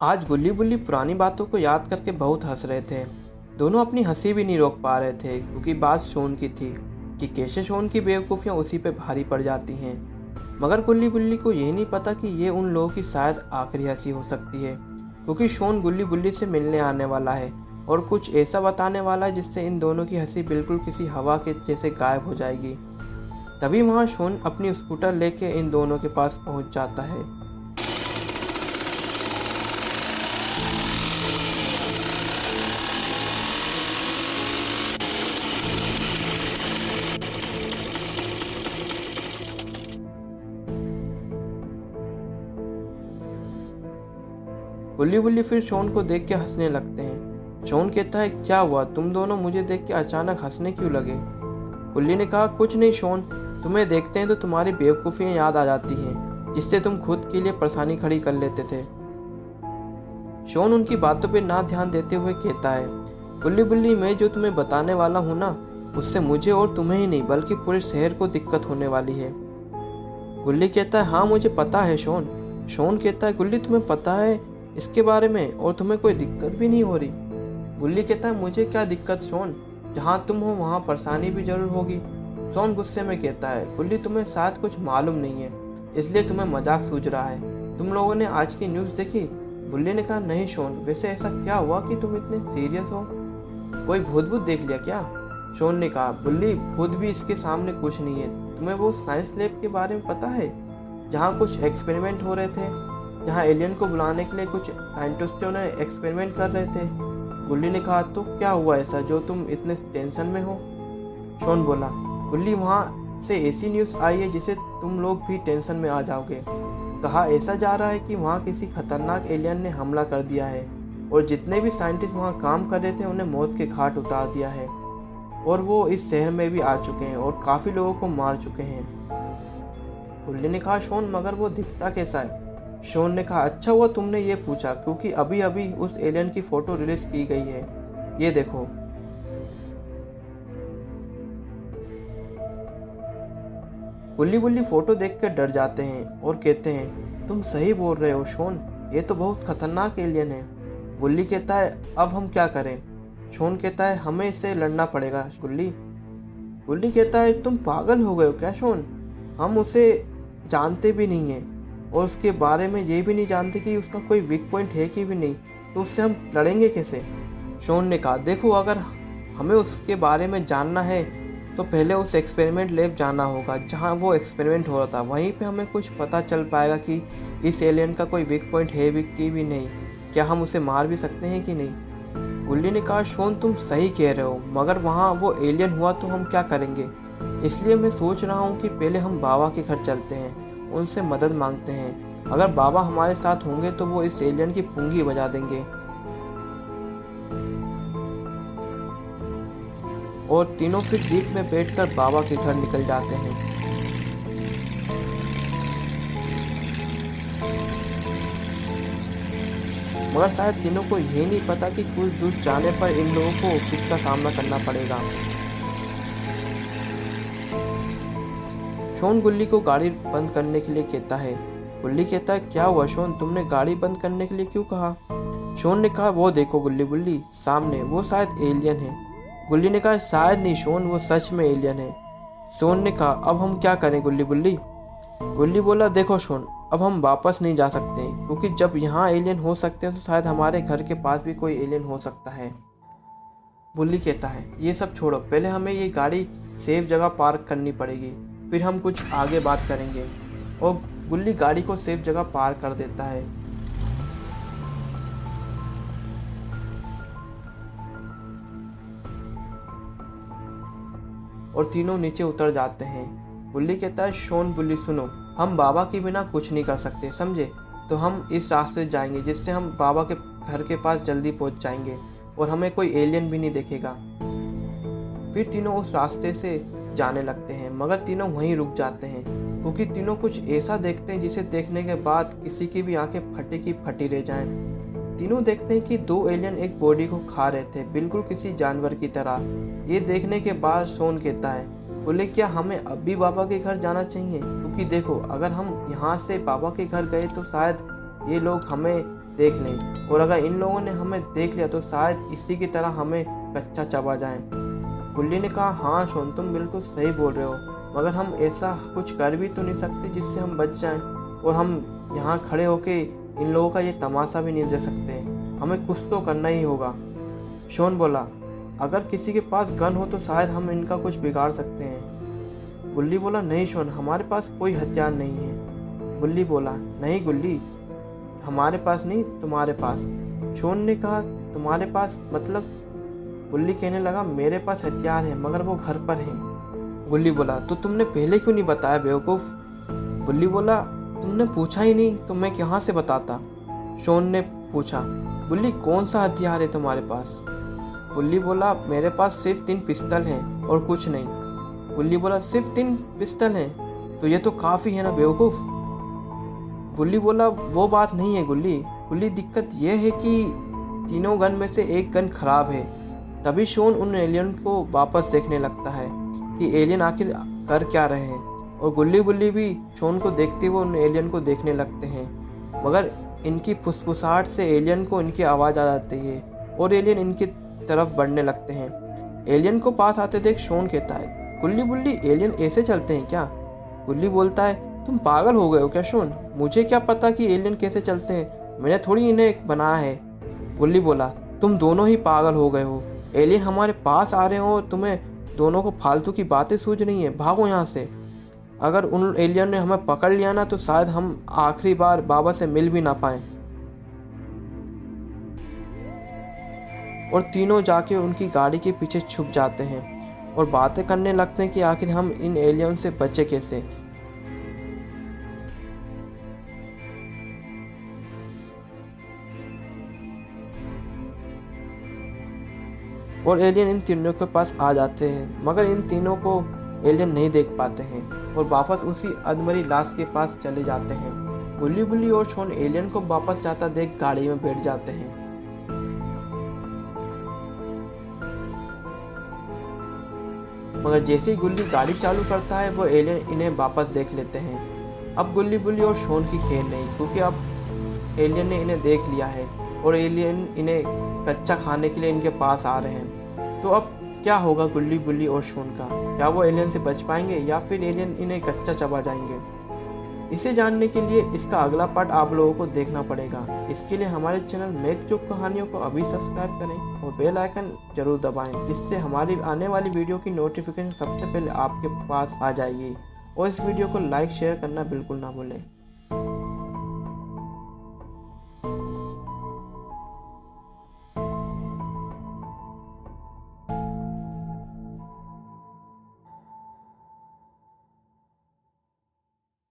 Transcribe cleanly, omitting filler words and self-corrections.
आज गुल्ली बुल्ली पुरानी बातों को याद करके बहुत हंस रहे थे। दोनों अपनी हंसी भी नहीं रोक पा रहे थे क्योंकि बात शोन की थी कि कैसे शोन की बेवकूफ़ियाँ उसी पे भारी पड़ जाती हैं। मगर गुल्ली बुल्ली को यही नहीं पता कि ये उन लोगों की शायद आखिरी हंसी हो सकती है, क्योंकि शोन गुल्ली बुल्ली से मिलने आने वाला है और कुछ ऐसा बताने वाला है जिससे इन दोनों की हंसी बिल्कुल किसी हवा के जैसे गायब हो जाएगी। तभी वहाँ शोन अपनी स्कूटर लेके इन दोनों के पास पहुँच जाता है। गुल्ली बुल्ली फिर शोन को देख के हंसने लगते हैं। शोन कहता है, क्या हुआ, तुम दोनों मुझे देख के अचानक हंसने क्यों लगे? गुल्ली ने कहा, कुछ नहीं शोन, तुम्हें देखते हैं तो तुम्हारी बेवकूफ़ियाँ याद आ जाती हैं जिससे तुम खुद के लिए परेशानी खड़ी कर लेते थे। शोन उनकी बातों पर ना ध्यान देते हुए कहता है, गुल्ली बुल्ली, मैं जो तुम्हें बताने वाला हूँ ना, उससे मुझे और तुम्हें ही नहीं बल्कि पूरे शहर को दिक्कत होने वाली है। गुल्ली कहता है, हाँ मुझे पता है शोन। शोन कहता है, गुल्ली तुम्हें पता है इसके बारे में और तुम्हें कोई दिक्कत भी नहीं हो रही? गुल्ली कहता है, मुझे क्या दिक्कत शोन, जहाँ तुम हो वहाँ परेशानी भी जरूर होगी। शोन गुस्से में कहता है, गुल्ली तुम्हें शायद कुछ मालूम नहीं है इसलिए तुम्हें मजाक सूझ रहा है। तुम लोगों ने आज की न्यूज़ देखी? गुल्ली ने कहा, नहीं शोन, वैसे ऐसा क्या हुआ कि तुम इतने सीरियस हो? कोई भूत भूत देख लिया क्या? शोन ने कहा, गुल्ली भूत भी इसके सामने कुछ नहीं है। तुम्हें वो साइंस लैब के बारे में पता है जहाँ कुछ एक्सपेरिमेंट हो रहे थे, जहाँ एलियन को बुलाने के लिए कुछ साइंटिस्टों ने एक्सपेरिमेंट कर रहे थे? गुल्ली ने कहा, तो क्या हुआ ऐसा जो तुम इतने टेंशन में हो? शोन बोला, गुल्ली वहाँ से ऐसी न्यूज़ आई है जिसे तुम लोग भी टेंशन में आ जाओगे। कहा ऐसा जा रहा है कि वहाँ किसी खतरनाक एलियन ने हमला कर दिया है और जितने भी साइंटिस्ट वहाँ काम कर रहे थे उन्हें मौत के घाट उतार दिया है और वो इस शहर में भी आ चुके हैं और काफ़ी लोगों को मार चुके हैं। गुल्ली ने कहा, शोन मगर वो दिखता कैसा है? शोन ने कहा, अच्छा हुआ तुमने ये पूछा क्योंकि अभी अभी उस एलियन की फोटो रिलीज की गई है, ये देखो। गुल्ली बुल्ली फोटो देख कर डर जाते हैं और कहते हैं, तुम सही बोल रहे हो शोन, ये तो बहुत खतरनाक एलियन है। गुल्ली कहता है, अब हम क्या करें? शोन कहता है, हमें इससे लड़ना पड़ेगा गुल्ली। गुल्ली कहता है, तुम पागल हो गए हो क्या शोन? हम उसे जानते भी नहीं हैं और उसके बारे में ये भी नहीं जानते कि उसका कोई वीक पॉइंट है कि भी नहीं, तो उससे हम लड़ेंगे कैसे? शोन ने कहा, देखो अगर हमें उसके बारे में जानना है तो पहले उस एक्सपेरिमेंट लैब जाना होगा जहाँ वो एक्सपेरिमेंट हो रहा था। वहीं पे हमें कुछ पता चल पाएगा कि इस एलियन का कोई वीक पॉइंट है भी कि भी नहीं, क्या हम उसे मार भी सकते हैं कि नहीं। गुल्ली ने कहा, शोन तुम सही कह रहे हो, मगर वहाँ वो एलियन हुआ तो हम क्या करेंगे? इसलिए मैं सोच रहा हूँ कि पहले हम बाबा के घर चलते हैं, उनसे मदद मांगते हैं। अगर बाबा हमारे साथ होंगे तो वो इस एलियन की पुंगी बजा देंगे। और तीनों फिर जीप में बैठकर बाबा के घर निकल जाते हैं। मगर शायद तीनों को ये नहीं पता कि कुछ दूर जाने पर इन लोगों को किसका सामना करना पड़ेगा। शोन गुल्ली को गाड़ी बंद करने के लिए कहता है। गुल्ली कहता है, क्या हुआ शोन, तुमने गाड़ी बंद करने के लिए क्यों कहा? शोन ने कहा, वो देखो गुल्ली बुल्ली सामने, वो शायद एलियन है। गुल्ली ने कहा, शायद नहीं शोन, वो सच में एलियन है। शोन ने कहा, अब हम क्या करें गुल्ली बुल्ली? गुल्ली बोला, देखो शोन, अब हम वापस नहीं जा सकते क्योंकि जब यहाँ एलियन हो सकते हैं तो शायद हमारे घर के पास भी कोई एलियन हो सकता है। गुल्ली कहता है, ये सब छोड़ो, पहले हमें ये गाड़ी सेफ जगह पार्क करनी पड़ेगी, फिर हम कुछ आगे बात करेंगे। और गुल्ली गाड़ी को सेफ जगह पार्क कर देता है। और तीनों नीचे उतर जाते हैं। गुल्ली कहता है, शोन बुल्ली सुनो, हम बाबा के बिना कुछ नहीं कर सकते, समझे? तो हम इस रास्ते से जाएंगे जिससे हम बाबा के घर के पास जल्दी पहुंच जाएंगे और हमें कोई एलियन भी नहीं देखेगा। फिर तीनों उस रास्ते से जाने लगते हैं, मगर तीनों वहीं रुक जाते हैं क्योंकि तीनों कुछ ऐसा देखते हैं जिसे देखने के बाद किसी की भी आंखें फटी की फटी रह जाएं। तीनों देखते हैं कि दो एलियन एक बॉडी को खा रहे थे, बिल्कुल किसी जानवर की तरह। ये देखने के बाद शोन कहता है, बोले, क्या हमें अब भी बाबा के घर जाना चाहिए? क्योंकि देखो, अगर हम यहाँ से बाबा के घर गए तो शायद ये लोग हमें देख लें, और अगर इन लोगों ने हमें देख लिया तो शायद इसी की तरह हमें कच्चा चबा जाएं। गुल्ली ने कहा, हाँ शोन, तुम बिल्कुल सही बोल रहे हो, मगर हम ऐसा कुछ कर भी तो नहीं सकते जिससे हम बच जाएं, और हम यहाँ खड़े होके इन लोगों का ये तमाशा भी नहीं दे सकते। हमें कुछ तो करना ही होगा। शोन बोला, अगर किसी के पास गन हो तो शायद हम इनका कुछ बिगाड़ सकते हैं। गुल्ली बोला, नहीं शोन, हमारे पास कोई हथियार नहीं है। गुल्ली बोला, नहीं गुल्ली, हमारे पास नहीं, तुम्हारे पास। शोन ने कहा, तुम्हारे पास मतलब? गुल्ली कहने लगा, मेरे पास हथियार है मगर वो घर पर है। गुल्ली बोला, तो तुमने पहले क्यों नहीं बताया बेवकूफ़? गुल्ली बोला, तुमने पूछा ही नहीं तो मैं कहाँ से बताता। शोन ने पूछा, गुल्ली कौन सा हथियार है तुम्हारे पास? गुल्ली बोला, मेरे पास सिर्फ 3 पिस्टल हैं और कुछ नहीं। गुल्ली बोला, सिर्फ 3 पिस्टल हैं तो ये तो काफ़ी है ना बेवकूफ़। गुल्ली बोला, वो बात नहीं है गुल्ली। गुल्ली, दिक्कत यह है कि तीनों गन में से एक गन खराब है। तभी शोन उन एलियन को वापस देखने लगता है कि एलियन आखिर कर क्या रहे हैं, और गुल्ली बुल्ली भी शोन को देखते हुए उन एलियन को देखने लगते हैं, मगर इनकी फुसफुसाहट से एलियन को इनकी आवाज़ आ जाती है और एलियन इनकी तरफ बढ़ने लगते हैं। एलियन को पास आते देख शोन कहता है, गुल्ली बुल्ली, एलियन ऐसे चलते हैं क्या? गुल्ली बोलता है, तुम पागल हो गए हो क्या शोन? मुझे क्या पता कि एलियन कैसे चलते हैं, मैंने थोड़ी इन्हें बनाया है। गुल्ली बोला, तुम दोनों ही पागल हो गए हो। एलियन हमारे पास आ रहे हो, तुम्हें दोनों को फालतू की बातें सूझ रही हैं, भागो यहाँ से। अगर उन एलियन ने हमें पकड़ लिया ना तो शायद हम आखिरी बार बाबा से मिल भी ना पाएं। और तीनों जाके उनकी गाड़ी के पीछे छुप जाते हैं और बातें करने लगते हैं कि आखिर हम इन एलियन से बचे कैसे। और एलियन इन तीनों के पास आ जाते हैं, मगर इन तीनों को एलियन नहीं देख पाते हैं और वापस उसी अधमरी लाश के पास चले जाते हैं। गुल्ली बुल्ली और शोन एलियन को वापस जाता देख गाड़ी में बैठ जाते हैं। मगर जैसे ही गुल्ली गाड़ी चालू करता है वो एलियन इन्हें वापस देख लेते हैं। अब गुल्ली बुल्ली और शोन की खेल नहीं, क्योंकि अब एलियन ने इन्हें देख लिया है और एलियन इन्हें कच्चा खाने के लिए इनके पास आ रहे हैं। तो अब क्या होगा गुल्ली बुल्ली और शोन का? क्या वो एलियन से बच पाएंगे या फिर एलियन इन्हें कच्चा चबा जाएंगे? इसे जानने के लिए इसका अगला पार्ट आप लोगों को देखना पड़ेगा। इसके लिए हमारे चैनल मेक चुप कहानियों को अभी सब्सक्राइब करें और बेल आइकन जरूर दबाएं, जिससे हमारी आने वाली वीडियो की नोटिफिकेशन सबसे पहले आपके पास आ जाएगी। और इस वीडियो को लाइक शेयर करना बिल्कुल ना भूलें।